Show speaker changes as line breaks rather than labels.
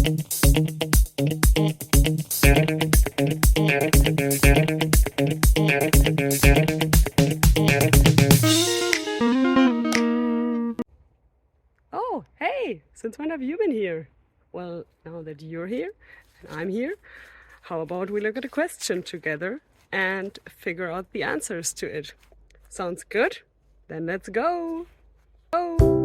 Oh, hey, since when have you been here? Well, now that you're here and I'm here, how about we look at a question together and figure out the answers to it? Sounds good? Then let's go! Go!